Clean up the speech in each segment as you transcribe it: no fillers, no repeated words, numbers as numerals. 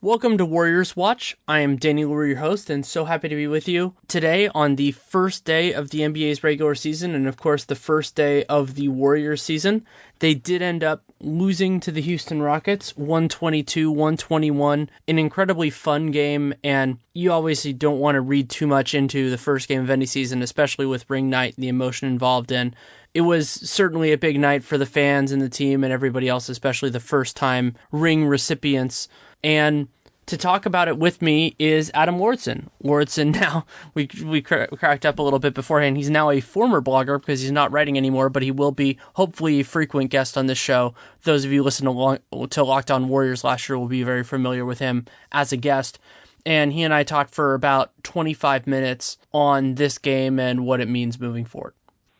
Welcome to Warriors Watch. I am Danny Leroux, your host, and so happy to be with you today on the first day of the NBA's regular season, and of course the first day of the Warriors season. They did end up losing to the Houston Rockets, 122-121, an incredibly fun game, and you obviously don't want to read too much into the first game of any season, especially with ring night and the emotion involved in. It was certainly a big night for the fans and the team and everybody else, especially the first-time ring recipients. And to talk about it with me is Adam Lauridsen. Lauridsen now, we cracked up a little bit beforehand. He's now a former blogger because he's not writing anymore, but he will be hopefully a frequent guest on this show. Those of you listening to Locked On Warriors last year will be very familiar with him as a guest. And he and I talked for about 25 minutes on this game and what it means moving forward.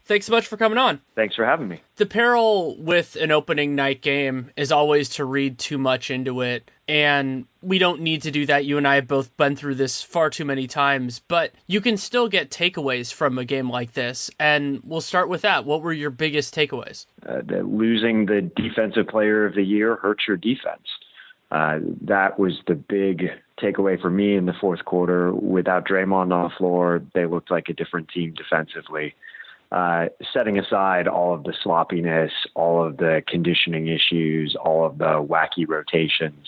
Thanks so much for coming on. Thanks for having me. The peril with an opening night game is always to read too much into it, and we don't need to do that. You and I have both been through this far too many times, but you can still get takeaways from a game like this, and we'll start with that. What were your biggest takeaways? Losing the defensive player of the year hurts your defense. That was the big takeaway for me in the fourth quarter. Without Draymond on the floor, they looked like a different team defensively. Setting aside all of the sloppiness, all of the conditioning issues, all of the wacky rotations,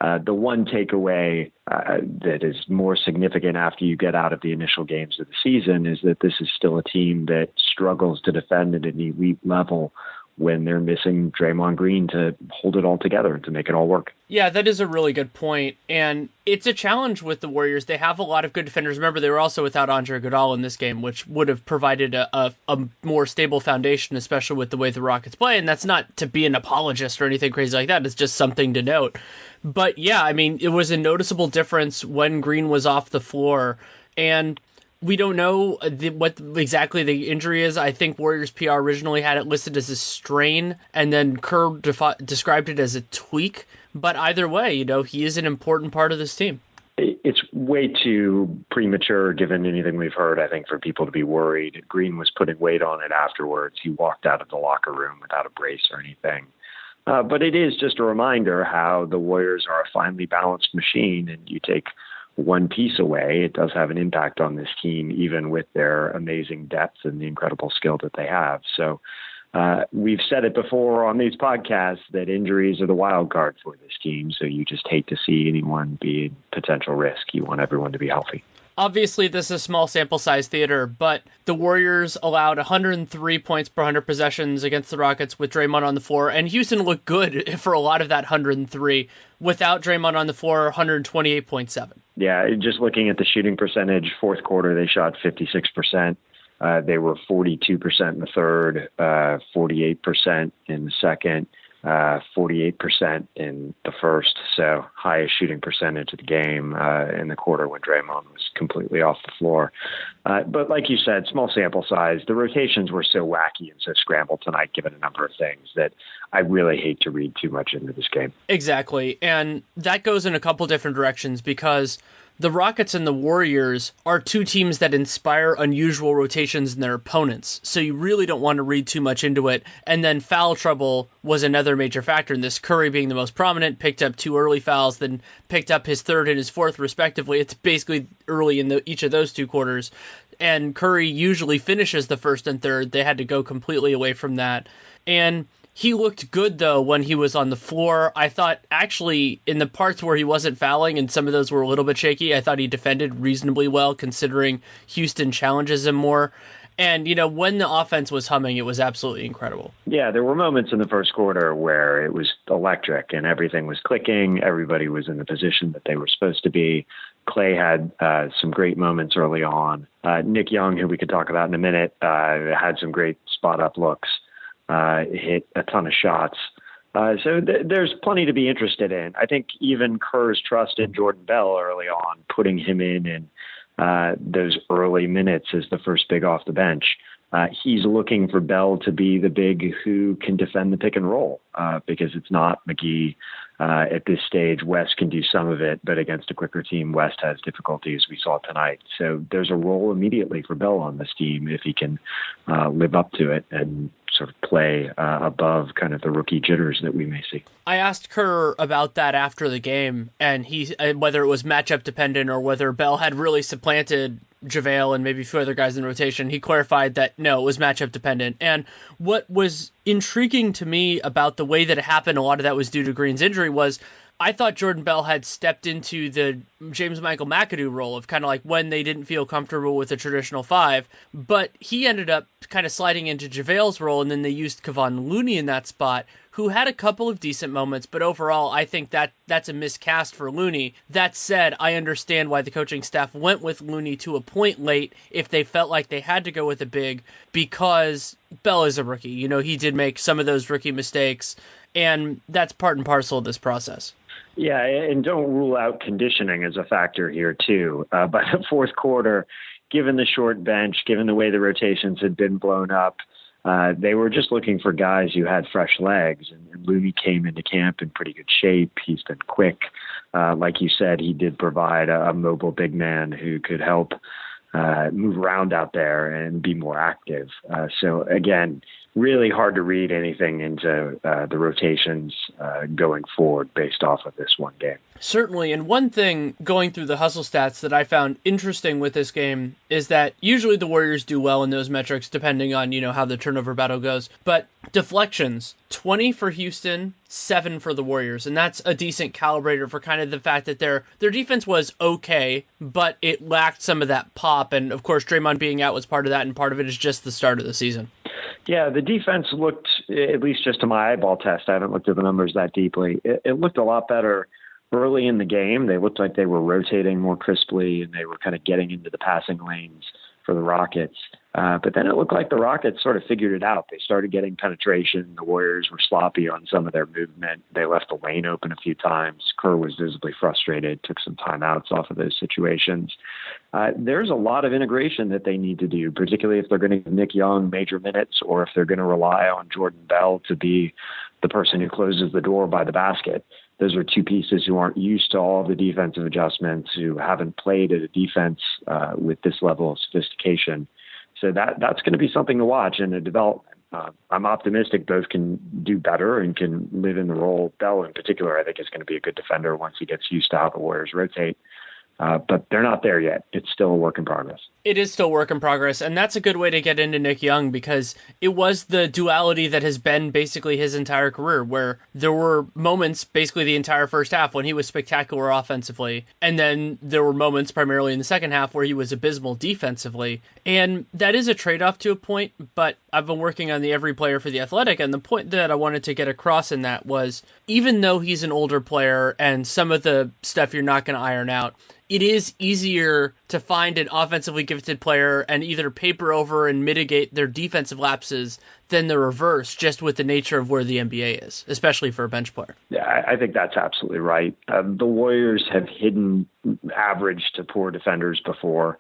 the one takeaway that is more significant after you get out of the initial games of the season is that this is still a team that struggles to defend at an elite level when they're missing Draymond Green to hold it all together and to make it all work. Yeah, that is a really good point. And it's a challenge with the Warriors. They have a lot of good defenders. Remember, they were also without Andre Iguodala in this game, which would have provided a more stable foundation, especially with the way the Rockets play. And that's not to be an apologist or anything crazy like that. It's just something to note. But yeah, I mean, it was a noticeable difference when Green was off the floor. And we don't know what exactly the injury is. I think Warriors PR originally had it listed as a strain, and then Kerr described it as a tweak. But either way, he is an important part of this team. It's way too premature, given anything we've heard, I think, for people to be worried. Green was putting weight on it afterwards. He walked out of the locker room without a brace or anything. But it is just a reminder how the Warriors are a finely balanced machine, and you take one piece away, it does have an impact on this team, even with their amazing depth and the incredible skill that they have. So we've said it before on these podcasts that injuries are the wild card for this team. So you just hate to see anyone be in potential risk. You want everyone to be healthy. Obviously, this is a small sample size theater, but the Warriors allowed 103 points per 100 possessions against the Rockets with Draymond on the floor, and Houston looked good for a lot of that 103. Without Draymond on the floor, 128.7. Yeah, just looking at the shooting percentage, fourth quarter, they shot 56%. They were 42% in the third, 48% in the second, 48% in the first. So highest shooting percentage of the game in the quarter when Draymond was completely off the floor. But like you said, small sample size. The rotations were so wacky and so scrambled tonight, given a number of things, that I really hate to read too much into this game. Exactly. And that goes in a couple different directions because the Rockets and the Warriors are two teams that inspire unusual rotations in their opponents, so you really don't want to read too much into it. And then foul trouble was another major factor in this. Curry being the most prominent, picked up 2 early fouls, then picked up his third and his fourth respectively. It's basically early in each of those 2 quarters. And Curry usually finishes the first and third. They had to go completely away from that. And he looked good, though, when he was on the floor. I thought, actually, in the parts where he wasn't fouling, and some of those were a little bit shaky, I thought he defended reasonably well, considering Houston challenges him more. And, when the offense was humming, it was absolutely incredible. Yeah, there were moments in the first quarter where it was electric and everything was clicking. Everybody was in the position that they were supposed to be. Clay had some great moments early on. Nick Young, who we could talk about in a minute, had some great spot-up looks. Hit a ton of shots. So there's plenty to be interested in. I think even Kerr's trust in Jordan Bell early on, putting him in those early minutes as the first big off the bench, he's looking for Bell to be the big who can defend the pick and roll because it's not McGee at this stage. West can do some of it, but against a quicker team, West has difficulty, as we saw tonight. So there's a role immediately for Bell on this team if he can live up to it and sort of play above kind of the rookie jitters that we may see. I asked Kerr about that after the game, and whether it was matchup dependent or whether Bell had really supplanted JaVale and maybe a few other guys in rotation. He clarified that no, it was matchup dependent. And what was intriguing to me about the way that it happened, a lot of that was due to Green's injury, was I thought Jordan Bell had stepped into the James Michael McAdoo role of kind of like when they didn't feel comfortable with the traditional five, but he ended up kind of sliding into JaVale's role, and then they used Kevon Looney in that spot, who had a couple of decent moments, but overall, I think that's a miscast for Looney. That said, I understand why the coaching staff went with Looney to a point late if they felt like they had to go with a big, because Bell is a rookie. You know, he did make some of those rookie mistakes, and that's part and parcel of this process. Yeah, and don't rule out conditioning as a factor here, too. By the fourth quarter, given the short bench, given the way the rotations had been blown up, they were just looking for guys who had fresh legs. And Looney came into camp in pretty good shape. He's been quick. Like you said, he did provide a mobile big man who could help move around out there and be more active. So, again, really hard to read anything into the rotations going forward based off of this one game. Certainly, and one thing going through the hustle stats that I found interesting with this game is that usually the Warriors do well in those metrics depending on, you know, how the turnover battle goes. But deflections, 20 for Houston, 7 for the Warriors, and that's a decent calibrator for kind of the fact that their defense was okay, but it lacked some of that pop, and of course Draymond being out was part of that, and part of it is just the start of the season. Yeah, the defense looked, at least just to my eyeball test, I haven't looked at the numbers that deeply, it looked a lot better early in the game. They looked like they were rotating more crisply, and they were kind of getting into the passing lanes for the Rockets. But then it looked like the Rockets sort of figured it out. They started getting penetration. The Warriors were sloppy on some of their movement. They left the lane open a few times. Kerr was visibly frustrated, took some timeouts off of those situations. There's a lot of integration that they need to do, particularly if they're going to give Nick Young major minutes or if they're going to rely on Jordan Bell to be the person who closes the door by the basket. Those are two pieces who aren't used to all of the defensive adjustments, who haven't played at a defense with this level of sophistication. So that's going to be something to watch in the development. I'm optimistic both can do better and can live in the role. Bell in particular, I think, is going to be a good defender once he gets used to how the Warriors rotate. But they're not there yet. It's still a work in progress. It is still work in progress, and that's a good way to get into Nick Young because it was the duality that has been basically his entire career, where there were moments basically the entire first half when he was spectacular offensively, and then there were moments primarily in the second half where he was abysmal defensively. And that is a trade-off to a point, but I've been working on the Every Player for the Athletic, and the point that I wanted to get across in that was, even though he's an older player and some of the stuff you're not going to iron out, it is easier to find an offensively gifted player and either paper over and mitigate their defensive lapses than the reverse, just with the nature of where the NBA is, especially for a bench player. Yeah, I think that's absolutely right. The Warriors have hidden average to poor defenders before.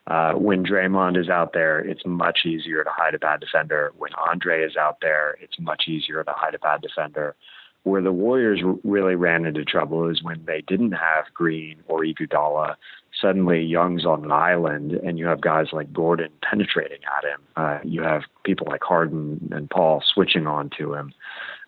When Draymond is out there, it's much easier to hide a bad defender. When Andre is out there, it's much easier to hide a bad defender. Where the Warriors really ran into trouble is when they didn't have Green or Iguodala. Suddenly Young's on an island, and you have guys like Gordon penetrating at him. You have people like Harden and Paul switching on to him.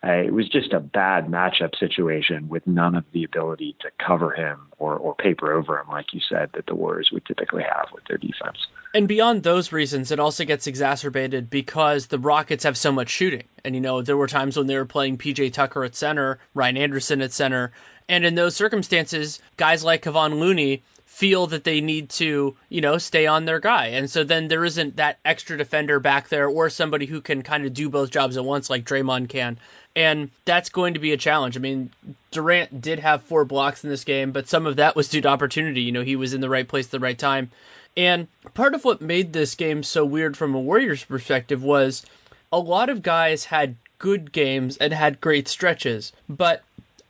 It was just a bad matchup situation with none of the ability to cover him or paper over him, like you said, that the Warriors would typically have with their defense. And beyond those reasons, it also gets exacerbated because the Rockets have so much shooting. And, you know, there were times when they were playing P.J. Tucker at center, Ryan Anderson at center. And in those circumstances, guys like Kevon Looney feel that they need to, you know, stay on their guy. And so then there isn't that extra defender back there or somebody who can kind of do both jobs at once like Draymond can. And that's going to be a challenge. I mean, Durant did have 4 blocks in this game, but some of that was due to opportunity. You know, he was in the right place at the right time. And part of what made this game so weird from a Warriors perspective was a lot of guys had good games and had great stretches, but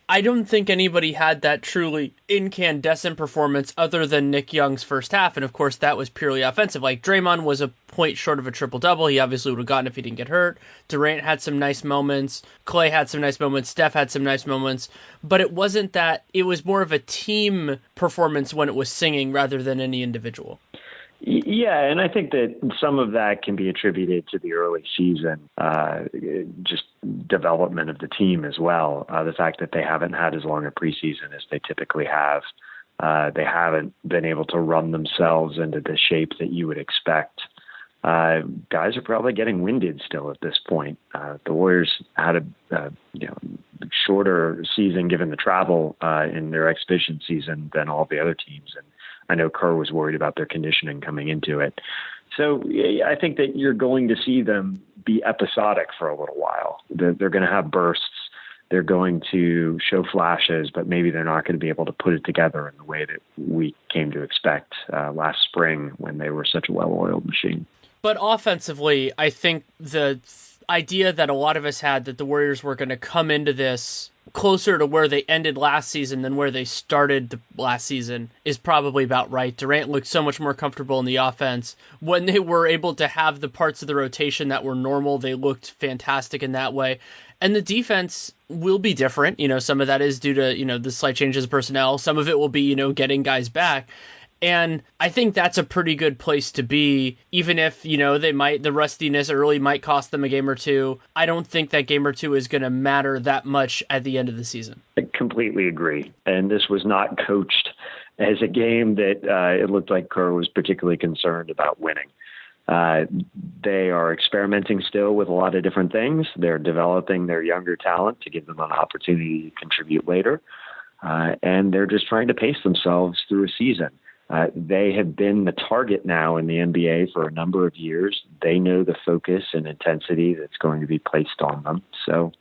I don't think anybody had that truly incandescent performance other than Nick Young's first half, and of course that was purely offensive. Like, Draymond was a point short of a triple-double. He obviously would have gotten if he didn't get hurt. Durant had some nice moments. Clay had some nice moments. Steph had some nice moments. But it wasn't that. It was more of a team performance when it was singing rather than any individual. Yeah, and I think that some of that can be attributed to the early season, just development of the team as well. The fact that they haven't had as long a preseason as they typically have. They haven't been able to run themselves into the shape that you would expect. Guys are probably getting winded still at this point. The Warriors had a shorter season given the travel in their exhibition season than all the other teams, and I know Kerr was worried about their conditioning coming into it. So I think that you're going to see them be episodic for a little while. They're going to have bursts. They're going to show flashes, but maybe they're not going to be able to put it together in the way that we came to expect last spring when they were such a well-oiled machine. But offensively, I think the idea that a lot of us had that the Warriors were going to come into this closer to where they ended last season than where they started the last season is probably about right. Durant looked so much more comfortable in the offense. When they were able to have the parts of the rotation that were normal, they looked fantastic in that way. And the defense will be different. Some of that is due to, the slight changes of personnel. Some of it will be, getting guys back. And I think that's a pretty good place to be, even if, the rustiness early might cost them a game or two. I don't think that game or two is going to matter that much at the end of the season. I completely agree. And this was not coached as a game that it looked like Kerr was particularly concerned about winning. They are experimenting still with a lot of different things. They're developing their younger talent to give them an opportunity to contribute later. And they're just trying to pace themselves through a season. They have been the target now in the NBA for a number of years. They know the focus and intensity that's going to be placed on them. So,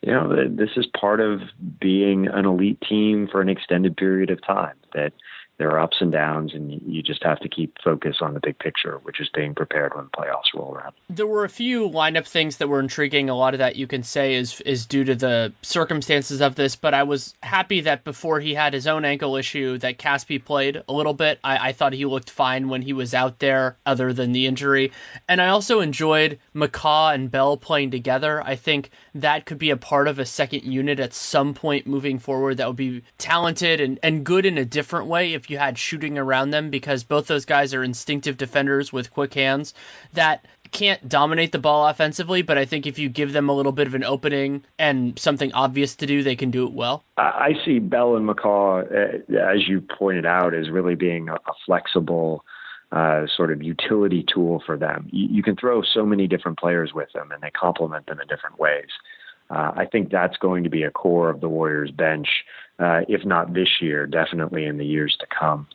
this is part of being an elite team for an extended period of time, that there are ups and downs, and you just have to keep focus on the big picture, which is being prepared when the playoffs roll around. There were a few lineup things that were intriguing. A lot of that you can say is due to the circumstances of this, but I was happy that before he had his own ankle issue that Caspi played a little bit. I thought he looked fine when he was out there other than the injury. And I also enjoyed McCaw and Bell playing together. I think that could be a part of a second unit at some point moving forward that would be talented and good in a different way if you had shooting around them, because both those guys are instinctive defenders with quick hands that can't dominate the ball offensively, but I think if you give them a little bit of an opening and something obvious to do, they can do it well. I see Bell and McCaw, as you pointed out, as really being a flexible sort of utility tool for them. You can throw so many different players with them, and they complement them in different ways. I think that's going to be a core of the Warriors bench, if not this year, definitely in the years to come.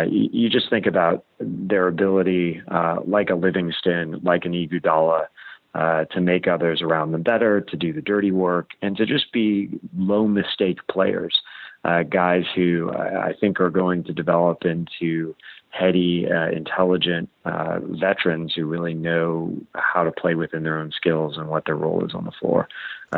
You just think about their ability, like a Livingston, like an Iguodala, to make others around them better, to do the dirty work, and to just be low mistake players, guys who I think are going to develop into heady, intelligent veterans who really know how to play within their own skills and what their role is on the floor.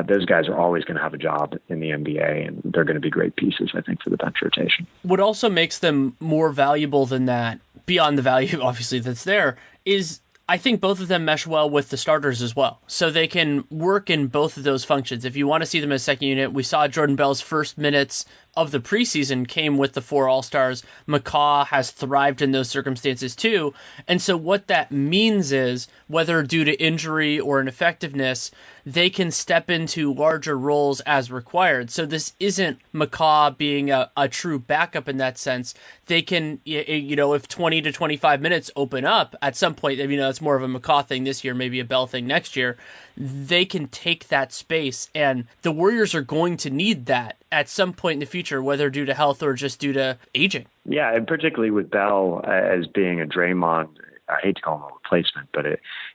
Those guys are always going to have a job in the NBA, and they're going to be great pieces, I think, for the bench rotation. What also makes them more valuable than that, beyond the value, obviously, that's there, is I think both of them mesh well with the starters as well. So they can work in both of those functions. If you want to see them as second unit, we saw Jordan Bell's first minutes of the preseason came with the 4 All-Stars. McCaw has thrived in those circumstances too. And so what that means is, whether due to injury or ineffectiveness, they can step into larger roles as required. So this isn't McCaw being a true backup in that sense. They can, if 20 to 25 minutes open up at some point, that's more of a McCaw thing this year, maybe a Bell thing next year, they can take that space. And the Warriors are going to need that at some point in the future, whether due to health or just due to aging. Yeah, and particularly with Bell as being a Draymond, I hate to call him a replacement, but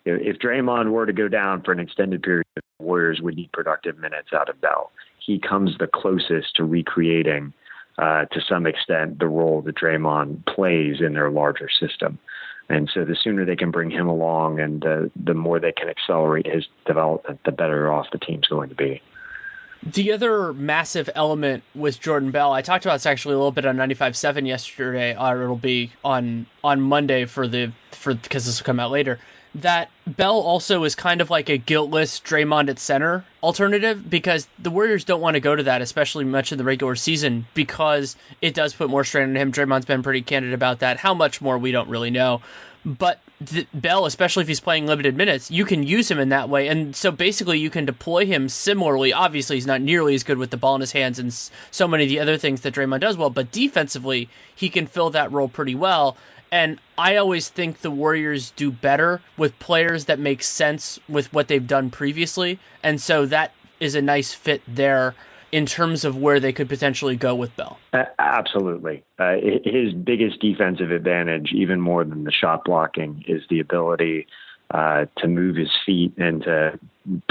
if Draymond were to go down for an extended period, the Warriors would need productive minutes out of Bell. He comes the closest to recreating, to some extent, the role that Draymond plays in their larger system. And so the sooner they can bring him along and the more they can accelerate his development, the better off the team's going to be. The other massive element with Jordan Bell, I talked about this actually a little bit on 95.7 yesterday, or it'll be on Monday because this will come out later. that Bell also is kind of like a guiltless Draymond at center alternative, because the Warriors don't want to go to that, especially much in the regular season, because it does put more strain on him. Draymond's been pretty candid about that. How much more, we don't really know. But Bell, especially if he's playing limited minutes, you can use him in that way. And so basically you can deploy him similarly. Obviously, he's not nearly as good with the ball in his hands and so many of the other things that Draymond does well, but defensively, he can fill that role pretty well. And I always think the Warriors do better with players that make sense with what they've done previously. And so that is a nice fit there in terms of where they could potentially go with Bell. Absolutely. His biggest defensive advantage, even more than the shot blocking, is the ability to move his feet and to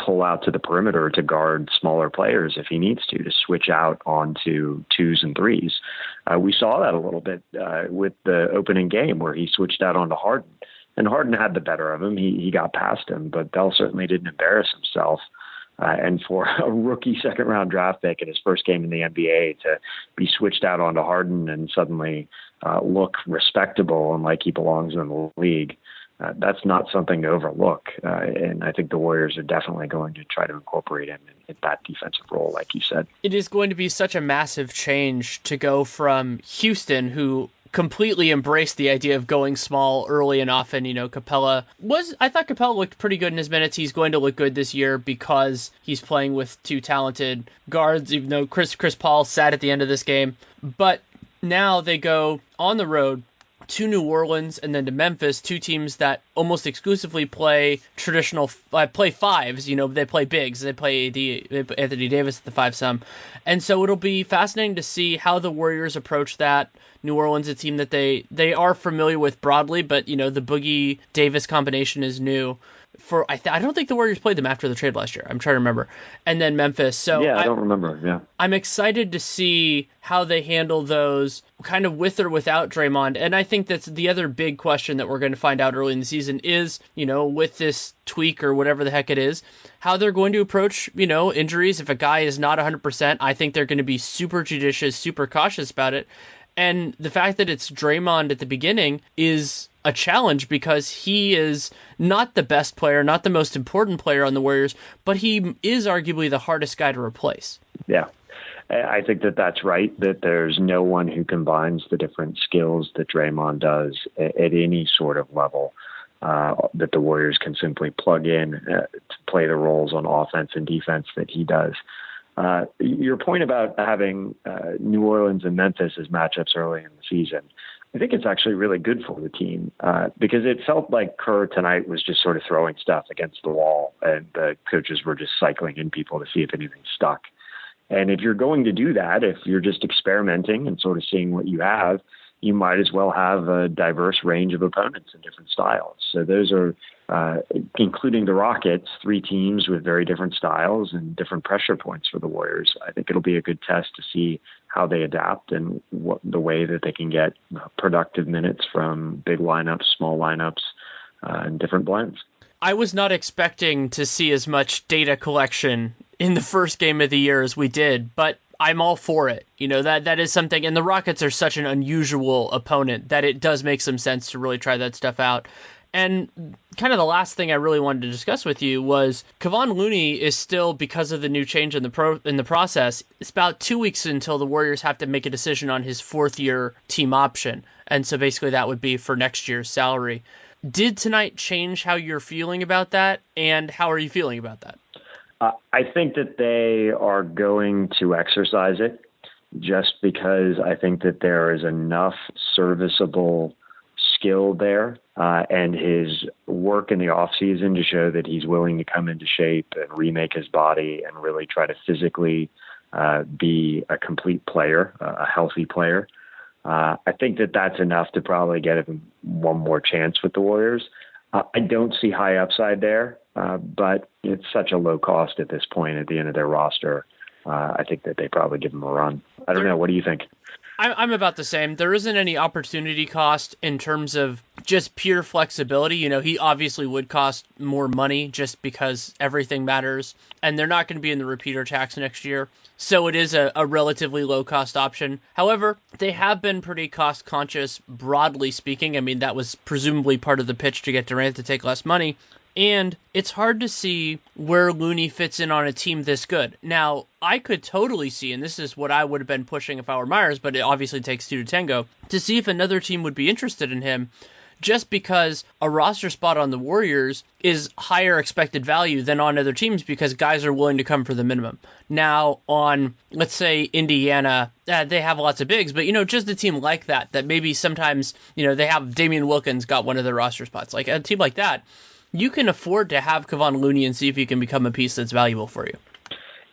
pull out to the perimeter to guard smaller players if he needs to switch out onto twos and threes. We saw that a little bit with the opening game where he switched out onto Harden. And Harden had the better of him. He got past him, but Bell certainly didn't embarrass himself. And for a rookie second-round draft pick in his first game in the NBA to be switched out onto Harden and suddenly look respectable and like he belongs in the league, that's not something to overlook. And I think the Warriors are definitely going to try to incorporate him in that defensive role, like you said. It is going to be such a massive change to go from Houston, who completely embraced the idea of going small early and often. I thought Capella looked pretty good in his minutes. He's going to look good this year because he's playing with two talented guards, even though Chris Paul sat at the end of this game. But now they go on the road to New Orleans and then to Memphis, two teams that almost exclusively play traditional, play fives. They play bigs. They play Anthony Davis at the 5-some. And so it'll be fascinating to see how the Warriors approach that. New Orleans, a team that they are familiar with broadly, but, the Boogie Davis combination is new. I don't think the Warriors played them after the trade last year. I'm trying to remember. And then Memphis. So yeah, I don't remember. Yeah, I'm excited to see how they handle those, kind of with or without Draymond. And I think that's the other big question that we're going to find out early in the season is, with this tweak or whatever the heck it is, how they're going to approach, injuries. If a guy is not 100%, I think they're going to be super judicious, super cautious about it. And the fact that it's Draymond at the beginning is a challenge because he is not the best player, not the most important player on the Warriors, but he is arguably the hardest guy to replace. Yeah, I think that's right, that there's no one who combines the different skills that Draymond does at any sort of level that the Warriors can simply plug in to play the roles on offense and defense that he does. Your point about having New Orleans and Memphis as matchups early in the season, I think it's actually really good for the team because it felt like Kerr tonight was just sort of throwing stuff against the wall and the coaches were just cycling in people to see if anything stuck. And if you're going to do that, if you're just experimenting and sort of seeing what you have, you might as well have a diverse range of opponents in different styles. So those are, including the Rockets, three teams with very different styles and different pressure points for the Warriors. I think it'll be a good test to see how they adapt and what the way that they can get productive minutes from big lineups, small lineups, and different blends. I was not expecting to see as much data collection in the first game of the year as we did, but I'm all for it. That is something, and the Rockets are such an unusual opponent that it does make some sense to really try that stuff out. And kind of the last thing I really wanted to discuss with you was Kevon Looney is still, because of the new change in the process, it's about 2 weeks until the Warriors have to make a decision on his fourth-year team option. And so basically that would be for next year's salary. Did tonight change how you're feeling about that, and how are you feeling about that? I think that they are going to exercise it just because I think that there is enough serviceable skill there and his work in the offseason to show that he's willing to come into shape and remake his body and really try to physically be a complete player, a healthy player. I think that that's enough to probably get him one more chance with the Warriors. I don't see high upside there, but it's such a low cost at this point at the end of their roster. I think that they probably give him a run. I don't know. What do you think? I'm about the same. There isn't any opportunity cost in terms of just pure flexibility. He obviously would cost more money just because everything matters, and they're not going to be in the repeater tax next year. So it is a relatively low-cost option. However, they have been pretty cost-conscious, broadly speaking. I mean, that was presumably part of the pitch to get Durant to take less money. And it's hard to see where Looney fits in on a team this good. Now, I could totally see, and this is what I would have been pushing if I were Myers, but it obviously takes two to tango, to see if another team would be interested in him, just because a roster spot on the Warriors is higher expected value than on other teams because guys are willing to come for the minimum. Now, on, let's say, Indiana, they have lots of bigs, but, just a team like that maybe sometimes, they have Damian Wilkins got one of their roster spots. Like, a team like that, you can afford to have Kevon Looney and see if he can become a piece that's valuable for you.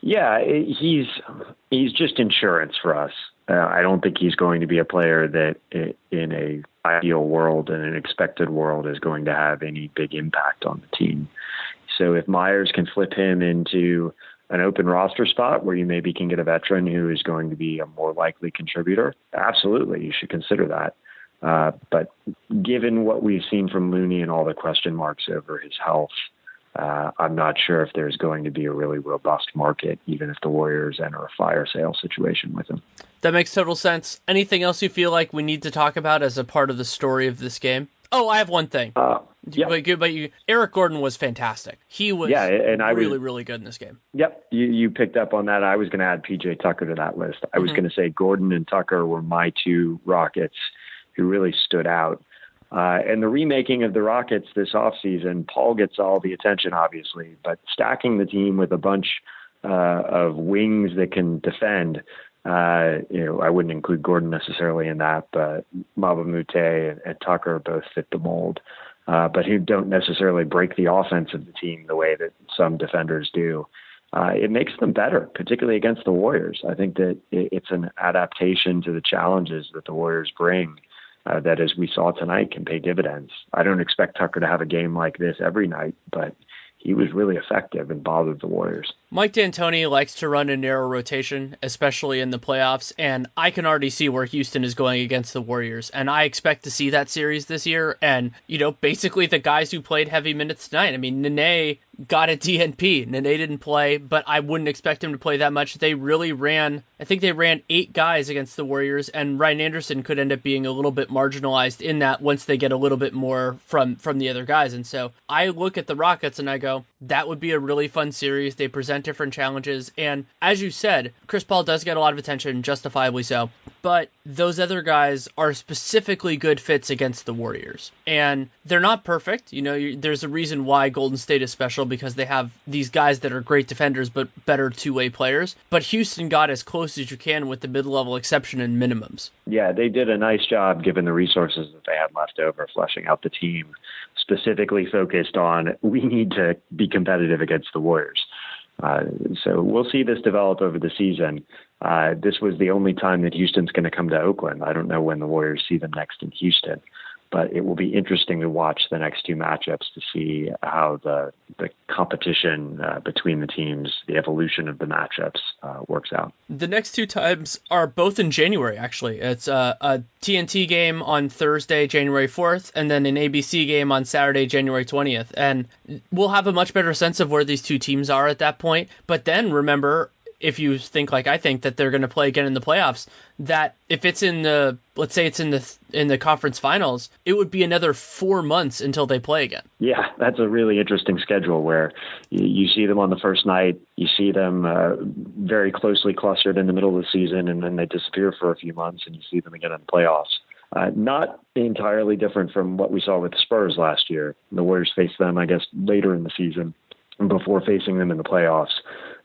Yeah, he's just insurance for us. I don't think he's going to be a player that in a ideal world and an expected world is going to have any big impact on the team. So if Myers can flip him into an open roster spot where you maybe can get a veteran who is going to be a more likely contributor, absolutely, you should consider that. But given what we've seen from Looney and all the question marks over his health, I'm not sure if there's going to be a really robust market, even if the Warriors enter a fire sale situation with him. That makes total sense. Anything else you feel like we need to talk about as a part of the story of this game? Oh, I have one thing. Yeah. But Eric Gordon was fantastic. He was really good in this game. Yep, you picked up on that. I was going to add P.J. Tucker to that list. I was going to say Gordon and Tucker were my two Rockets who really stood out. And the remaking of the Rockets this offseason, Paul gets all the attention, obviously, but stacking the team with a bunch of wings that can defend, I wouldn't include Gordon necessarily in that, but Maba Mute and Tucker both fit the mold, but who don't necessarily break the offense of the team the way that some defenders do. It makes them better, particularly against the Warriors. I think that it's an adaptation to the challenges that the Warriors bring. That, as we saw tonight, can pay dividends. I don't expect Tucker to have a game like this every night, but he was really effective and bothered the Warriors. Mike D'Antoni likes to run a narrow rotation, especially in the playoffs, and I can already see where Houston is going against the Warriors, and I expect to see that series this year, and, basically the guys who played heavy minutes tonight. I mean, Nene got a DNP. Nene didn't play, but I wouldn't expect him to play that much. They ran 8 guys against the Warriors, and Ryan Anderson could end up being a little bit marginalized in that once they get a little bit more from the other guys. And so I look at the Rockets and I go, that would be a really fun series. They present different challenges. And as you said, Chris Paul does get a lot of attention, justifiably so. But those other guys are specifically good fits against the Warriors. And they're not perfect. There's a reason why Golden State is special, because they have these guys that are great defenders but better two-way players. But Houston got as close as you can with the mid-level exception and minimums. Yeah, they did a nice job given the resources that they had left over, fleshing out the team, specifically focused on we need to be competitive against the Warriors. So we'll see this develop over the season. This was the only time that Houston's going to come to Oakland. I don't know when the Warriors see them next in Houston, but it will be interesting to watch the next two matchups to see how the competition between the teams, the evolution of the matchups works out. The next two times are both in January, actually. It's a TNT game on Thursday, January 4th, and then an ABC game on Saturday, January 20th. And we'll have a much better sense of where these two teams are at that point. But then remember, if you think like I think that they're going to play again in the playoffs, that if it's let's say it's in the conference finals, it would be another 4 months until they play again. Yeah, that's a really interesting schedule where you see them on the first night, you see them very closely clustered in the middle of the season, and then they disappear for a few months, and you see them again in the playoffs. Not entirely different from what we saw with the Spurs last year. The Warriors faced them, I guess, later in the season before facing them in the playoffs.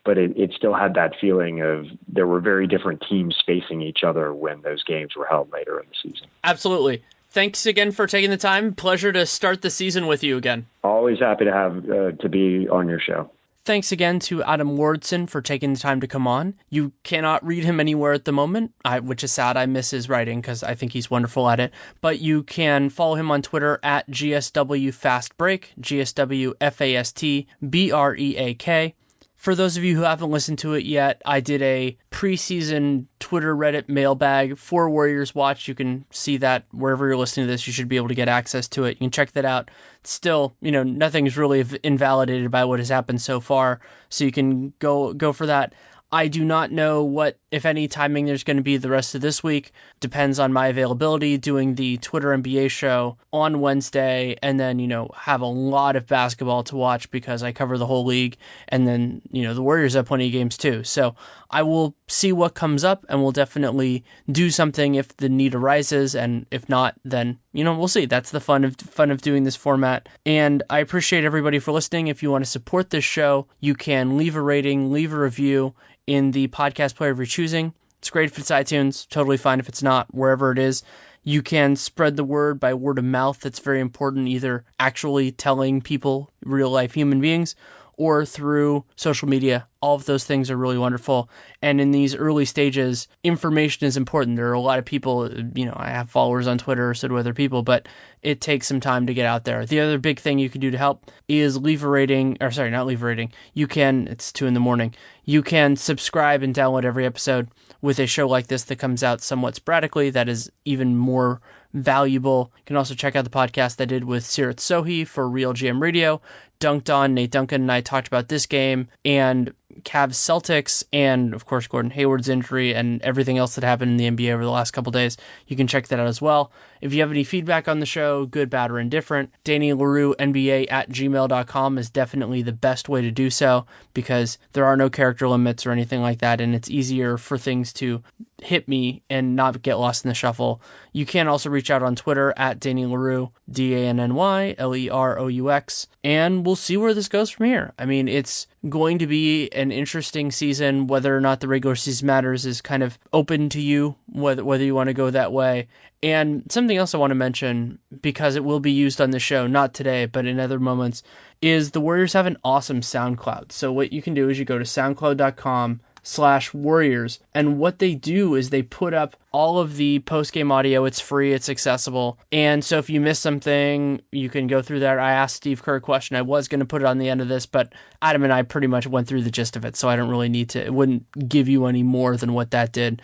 But it still had that feeling of there were very different teams facing each other when those games were held later in the season. Absolutely. Thanks again for taking the time. Pleasure to start the season with you again. Always happy to have to be on your show. Thanks again to Adam Lauridsen for taking the time to come on. You cannot read him anywhere at the moment, which is sad. I miss his writing because I think he's wonderful at it. But you can follow him on Twitter at GSWFastBreak, GSWFastBreak. For those of you who haven't listened to it yet, I did a preseason Twitter Reddit mailbag for Warriors Watch. You can see that wherever you're listening to this. You should be able to get access to it. You can check that out. Still, nothing's really invalidated by what has happened so far, so you can go for that. I do not know what, if any, timing there's going to be the rest of this week. Depends on my availability, doing the Twitter NBA show on Wednesday, and then, have a lot of basketball to watch because I cover the whole league, and then, the Warriors have plenty of games too. So I will see what comes up, and we'll definitely do something if the need arises, and if not, then, we'll see. That's the fun of doing this format. And I appreciate everybody for listening. If you want to support this show, you can leave a rating, leave a review in the podcast player of your choosing. It's great if it's iTunes, totally fine if it's not, wherever it is. You can spread the word by word of mouth. That's very important, either actually telling people, real life human beings, or through social media. All of those things are really wonderful. And in these early stages, information is important. There are a lot of people, I have followers on Twitter, so do other people, but it takes some time to get out there. The other big thing you can do to help is leave a rating, or sorry, not leave a rating. It's 2 a.m. You can subscribe and download every episode. With a show like this that comes out somewhat sporadically, that is even more valuable. You can also check out the podcast I did with Sirat Sohi for Real GM Radio. Dunked On, Nate Duncan and I talked about this game and Cavs Celtics, and of course Gordon Hayward's injury and everything else that happened in the NBA over the last couple days. You can check that out as well. If you have any feedback on the show, good, bad, or indifferent, Danny Leroux NBA at gmail.com is definitely the best way to do so, because there are no character limits or anything like that, and it's easier for things to hit me and not get lost in the shuffle. You can also reach out on Twitter at Danny Leroux, DANNYLEROUX, and we'll see where this goes from here. I mean, it's going to be an interesting season. Whether or not the regular season matters is kind of open to you, whether you want to go that way. And something else I want to mention, because it will be used on the show, not today, but in other moments, is the Warriors have an awesome SoundCloud. So what you can do is you go to soundcloud.com/Warriors, and what they do is they put up all of the post-game audio. It's free, it's accessible, and so if you miss something, you can go through there. I asked Steve Kerr a question. I was going to put it on the end of this, but Adam and I pretty much went through the gist of it, so I don't really need to. It wouldn't give you any more than what that did.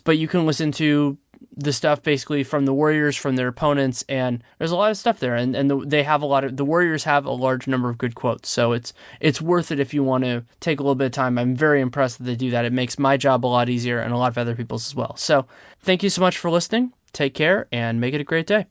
But you can listen to the stuff basically from the Warriors, from their opponents, and there's a lot of stuff there, and the Warriors have a large number of good quotes, so it's worth it if you want to take a little bit of time. I'm very impressed that they do that. It makes my job a lot easier and a lot of other people's as well. So thank you so much for listening. Take care and make it a great day.